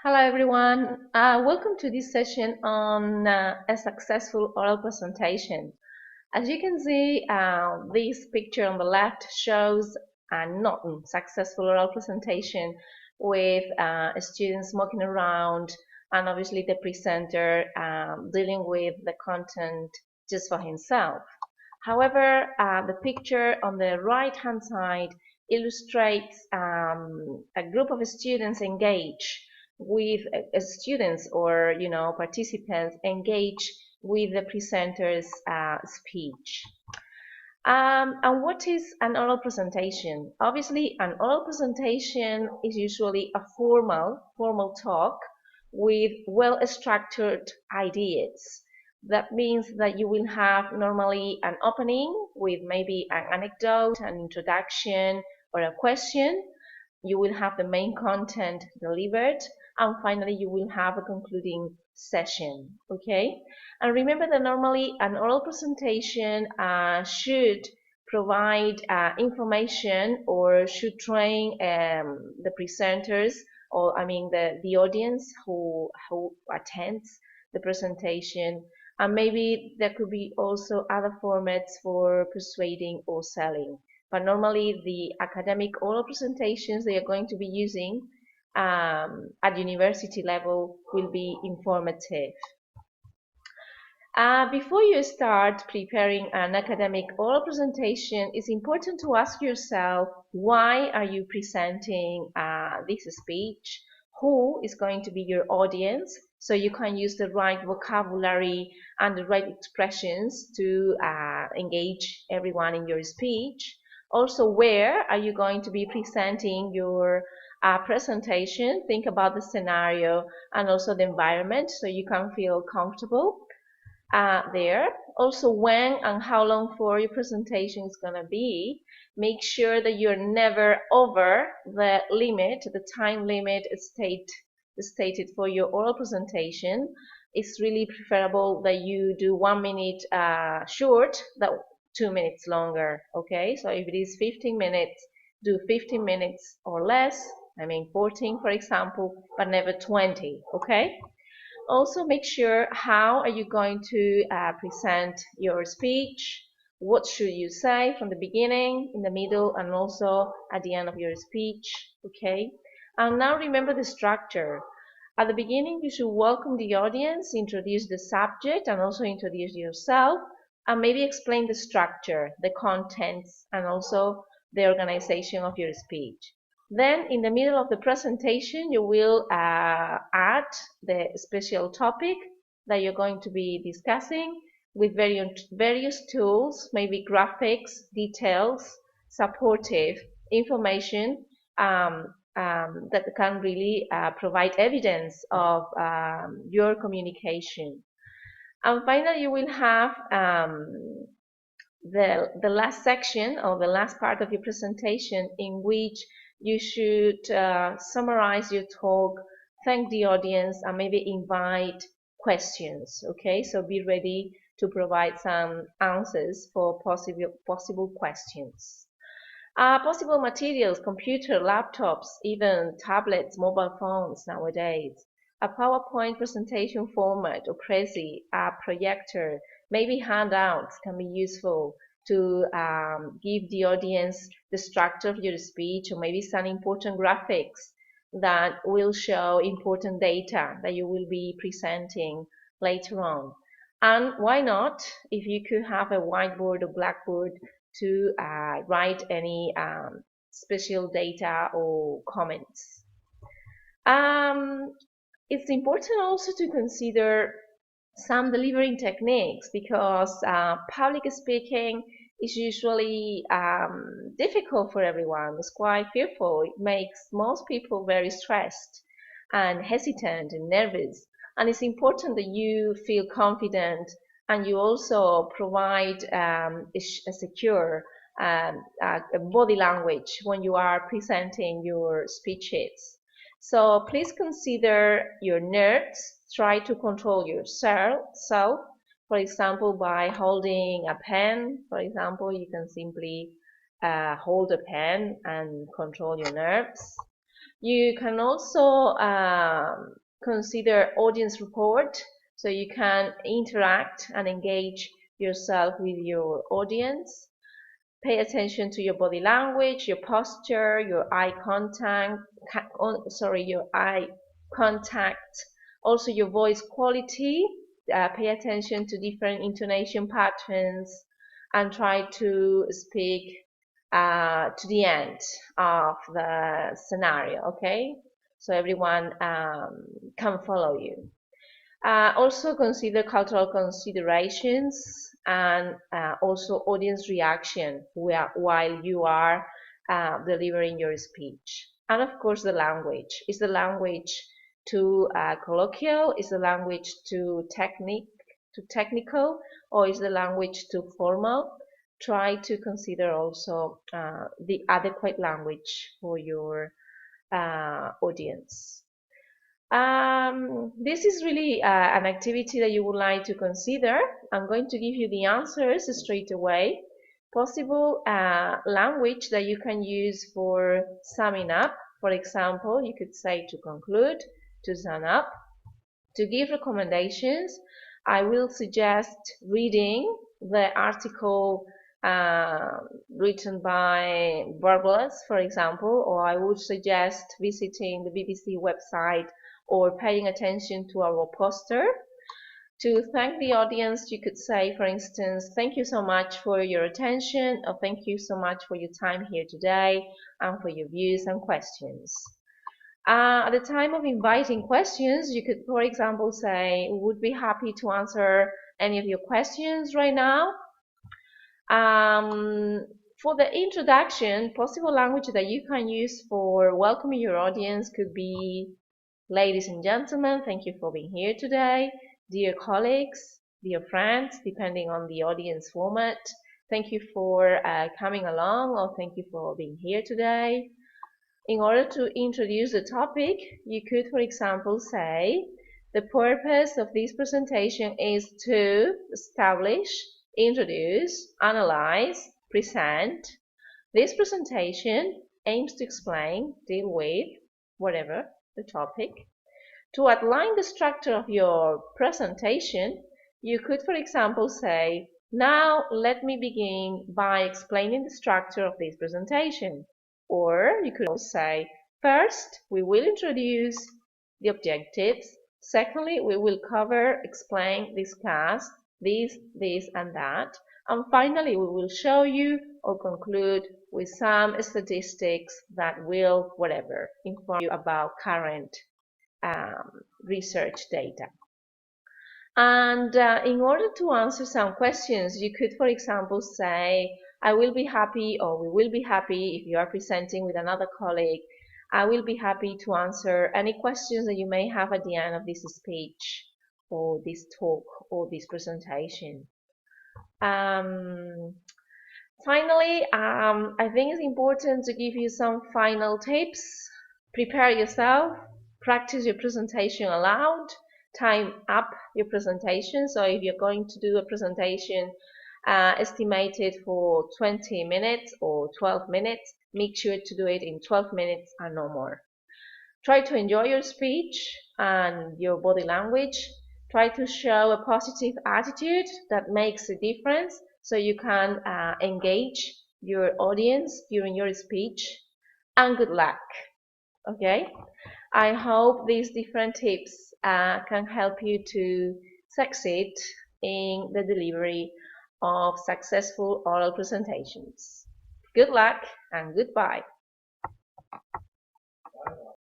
Hello everyone, welcome to this session on a successful oral presentation. As you can see, this picture on the left shows a not successful oral presentation with students walking around and obviously the presenter dealing with the content just for himself. However, the picture on the right hand side illustrates a group of students engaged with students or participants engage with the presenter's speech. And what is an oral presentation? Obviously, an oral presentation is usually a formal talk with well-structured ideas. That means that you will have normally an opening with maybe an anecdote, an introduction, or a question. You will have the main content delivered, and finally you will have a concluding session. Okay, and remember that normally an oral presentation should provide information or should train the presenters, or I mean the audience who attends the presentation. And maybe there could be also other formats for persuading or selling. But normally the academic oral presentations they are going to be using at university level will be informative. Before you start preparing an academic oral presentation, it's important to ask yourself, why are you presenting this speech? Who is going to be your audience? So you can use the right vocabulary and the right expressions to engage everyone in your speech. Also, where are you going to be presenting your presentation? Think about the scenario and also the environment so you can feel comfortable there. Also, when and how long for your presentation is going to be. Make sure that you're never over the limit, the time limit stated for your oral presentation. It's really preferable that you do 1 minute short, that 2 minutes longer. Okay, so if it is 15 minutes, do 15 minutes or less. I mean 14, for example, but never 20. Okay. Also, make sure how are you going to present your speech, what should you say from the beginning, in the middle, and also at the end of your speech. Okay, and now remember the structure. At the beginning, you should welcome the audience, introduce the subject, and also introduce yourself, and maybe explain the structure, the contents, and also the organization of your speech. Then in the middle of the presentation, you will add the special topic that you're going to be discussing with various tools, maybe graphics, details, supportive information that can really provide evidence of your communication. And finally, you will have the last section or the last part of your presentation in which you should summarize your talk, thank the audience, and maybe invite questions. Okay, so be ready to provide some answers for possible questions. Possible materials, computer, laptops, even tablets, mobile phones nowadays. A PowerPoint presentation format or Prezi, a projector, maybe handouts can be useful to give the audience the structure of your speech, or maybe some important graphics that will show important data that you will be presenting later on. And why not, if you could have a whiteboard or blackboard to write any special data or comments. It's important also to consider some delivering techniques, because public speaking is usually difficult for everyone. It's quite fearful. It makes most people very stressed and hesitant and nervous. And it's important that you feel confident and you also provide a secure body language when you are presenting your speeches. So please consider your nerves. Try to control yourself, for example, by holding a pen. For example, you can simply hold a pen and control your nerves. You can also consider audience report, so you can interact and engage yourself with your audience. Pay attention to your body language, your posture, your eye contact, also your voice quality. Pay attention to different intonation patterns and try to speak to the end of the scenario, okay? So everyone can follow you. Also consider cultural considerations and also audience reaction while you are delivering your speech. And of course the language. Is the language too colloquial? Is the language too technical? Or is the language too formal? Try to consider also the adequate language for your audience. This is really an activity that you would like to consider. I'm going to give you the answers straight away. Possible language that you can use for summing up. For example, you could say to conclude, to sum up. To give recommendations, I will suggest reading the article written by Barbalas, for example, or I would suggest visiting the BBC website or paying attention to our poster. To thank the audience, you could say, for instance, thank you so much for your attention, or thank you so much for your time here today and for your views and questions. At the time of inviting questions, you could, for example, say, we would be happy to answer any of your questions right now. For the introduction, possible language that you can use for welcoming your audience could be, ladies and gentlemen, thank you for being here today. Dear colleagues, dear friends, depending on the audience format, thank you for coming along, or thank you for being here today. In order to introduce the topic, you could, for example, say, the purpose of this presentation is to establish, introduce, analyze, present. This presentation aims to explain, deal with, whatever the topic. To outline the structure of your presentation, you could, for example, say, now let me begin by explaining the structure of this presentation. Or you could also say, first, we will introduce the objectives. Secondly, we will cover, explain, discuss this, and that. And finally, we will show you or conclude with some statistics that will, whatever, inform you about current research data. And in order to answer some questions, you could, for example, say, I will be happy, or we will be happy, if you are presenting with another colleague, I will be happy to answer any questions that you may have at the end of this speech, or this talk, or this presentation. Finally, I think it's important to give you some final tips. Prepare yourself, practice your presentation aloud, time up your presentation. So if you're going to do a presentation estimated for 20 minutes or 12 minutes, make sure to do it in 12 minutes and no more. Try to enjoy your speech and your body language. Try to show a positive attitude that makes a difference so you can engage your audience during your speech. And good luck. Okay? I hope these different tips can help you to succeed in the delivery of successful oral presentations. Good luck and goodbye.